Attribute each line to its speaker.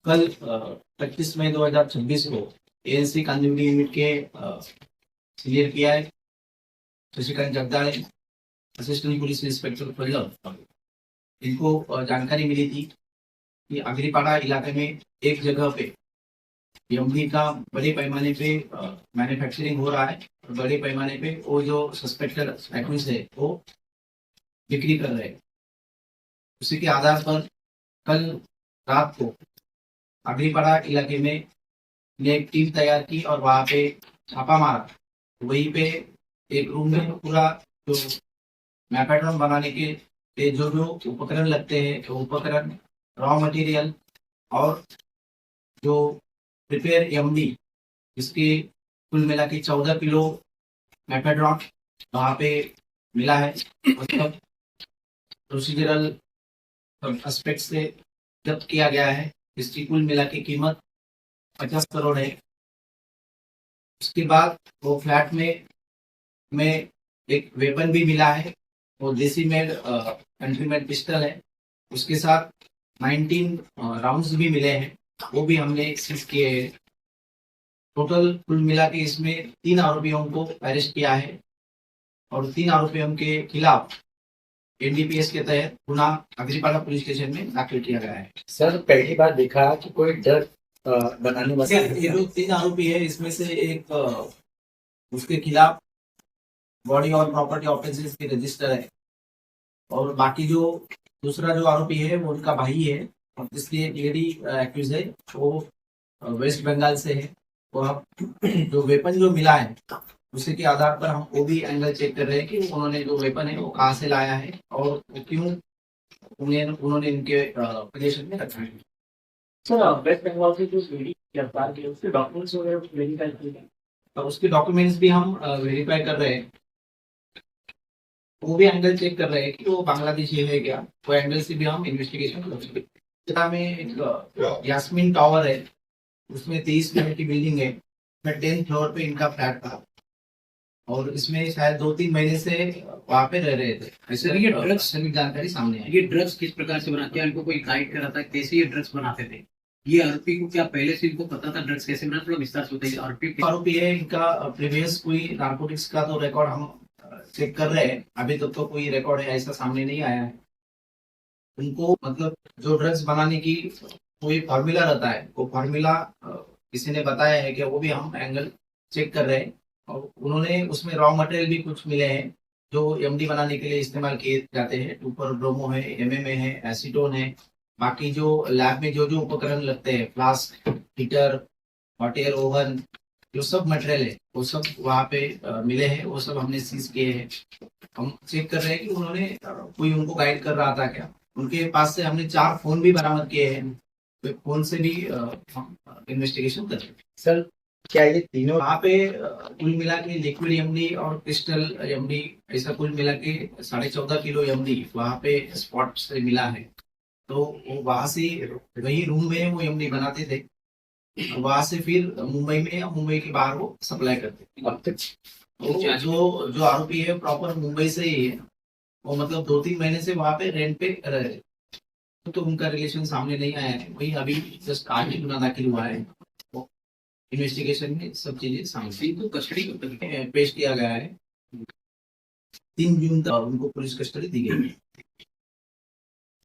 Speaker 1: कल 25 मई 2026 को एएनसी कांदिवली यूनिट के senior PI Shashikant Jagdale, assistant police inspector Pallav, इनको जानकारी मिली थी कि आगरीपाड़ा इलाके में एक जगह पे एमडी का बड़े पैमाने पे मैन्युफैक्चरिंग हो रहा है और बड़े पैमाने पे वो जो सस्पेक्टेड एक्यूज है वो बिक्री कर रहे हैं। उसी के आधार पर कल रात को आगरीपाड़ा इलाके में ने एक टीम तैयार की और वहां पे छापा मारा। वहीं पे एक रूम में पूरा जो मैपेड्रॉन बनाने के जो जो उपकरण लगते हैं, तो उपकरण, रॉ मटेरियल और जो प्रिपेयर एमडी, इसके कुल मिला के 14 किलो मैपेड्रॉन वहां पे मिला है। मतलब प्रोसीजरल एस्पेक्ट से जब्त किया गया है। इसकी कुल मिला की कीमत 50 करोड़ है। उसके बाद वो फ्लैट में एक वेपन भी मिला है, वो देसी मेड कंट्रीमेड पिस्टल है। उसके साथ 19 राउंड्स भी मिले हैं, वो भी हमने सीज किए हैं। टोटल कुल मिला के इसमें 3 आरोपियों को अरेस्ट किया है और 3 आरोपियों के खिलाफ एनडीपीएस के तहत गुना आगरीपाड़ा पुलिस स्टेशन में दाखिल किया गया है।
Speaker 2: सर, पहली बार देखा कि कोई ड्रग बनाने वाले
Speaker 1: ये जो 3 आरोपी है, इसमें से एक उसके खिलाफ बॉडी और प्रॉपर्टी ऑफेंसेस के रजिस्टर है और बाकी जो दूसरा जो आरोपी है वो उनका भाई है और जिसकी एक लेडी एक्यूज है वो वेस्ट बंगाल से है। तो अब जो वेपन जो मिला है उसी के आधार पर हम वो भी एंगल चेक कर रहे हैं कि उन्होंने जो वेपन है वो कहाँ से लाया है और वो क्यों उन्होंने इनके पोजीशन में रखा है।
Speaker 3: सर, वेस्ट बंगाल से जो लेडी गिरफ्तार की उसके डॉक्यूमेंट्स वगैरह वेरीफाई किए
Speaker 1: और उसके डॉक्यूमेंट्स भी हम वेरीफाई कर रहे हैं। वो भी एंगल चेक कर रहे हैं कि वो बांग्लादेशी है क्या, वो एंगल से भी हम इन्वेस्टिगेशन कर सकते हैं। में एक यास्मीन टावर है, उसमें 23 फ्लोर की बिल्डिंग है, मैं 10th फ्लोर पे इनका फ्लैट था और इसमें शायद 2-3 महीने से वहाँ पे रह रहे थे।
Speaker 4: सर, ये ड्रग्स
Speaker 1: सभी जानकारी सामने आई।
Speaker 4: ये ड्रग्स किस प्रकार से बनाते हैं? इनको कोई गाइड कर रहा था कैसे ये ड्रग्स बनाते थे? ये आरोपी को क्या पहले से इनको पता था ड्रग्स कैसे बनाते? थोड़ा विस्तार से बताइए।
Speaker 1: आरोपी है, इनका प्रीवियस कोई नार्कोटिक्स का तो रिकॉर्ड हम चेक कर रहे हैं। अभी तक तो कोई रिकॉर्ड है ऐसा सामने नहीं आया है। उनको मतलब जो ड्रग्स बनाने की कोई फार्मूला रहता है, वो फार्मूला किसी ने बताया है कि वो भी हम एंगल चेक कर रहे हैं और उन्होंने उसमें रॉ मटेरियल भी कुछ मिले हैं जो एमडी बनाने के लिए इस्तेमाल किए जाते हैं। ऊपर ब्रोमो है, एमएमए है, एसीटोन है। बाकी जो लैब में जो जो उपकरण लगते हैं, flask, heater, hot air oven, जो सब मटेरियल है वो सब वहाँ पे मिले हैं। वो सब हमने सीज किए हैं। हम चेक कर रहे हैं कि उन्होंने कोई उनको गाइड कर रहा था क्या। उनके पास से हमने 4 फोन भी बरामद किए हैं, तो फोन से भी हम इन्वेस्टिगेशन कर रहे हैं।
Speaker 2: सर, क्या ये तीनों
Speaker 1: वहाँ पे कुल मिला के लिक्विड एमडी और क्रिस्टल एमडी, ऐसा कुल मिला के 14.5 किलो एमडी वहाँ पे स्पॉट से मिला है। तो वो वहाँ से वही रूम में वो एमडी बनाते थे, वहां से फिर मुंबई में या मुंबई के बाहर वो सप्लाई करते।
Speaker 2: अब तक
Speaker 1: तो जो आरोपी है प्रॉपर मुंबई से ही है, वो मतलब 2-3 महीने से वहां पे रेंट पे रह रहे। तो उनका रिलेशन सामने नहीं आया है, वही अभी जस्ट आज ही गुना दाखिल हुआ है। इन्वेस्टिगेशन में सब चीजें सामने
Speaker 4: तो कस्टडी
Speaker 1: पेश किया गया है। 3 जून तक उनको पुलिस कस्टडी दी गई है।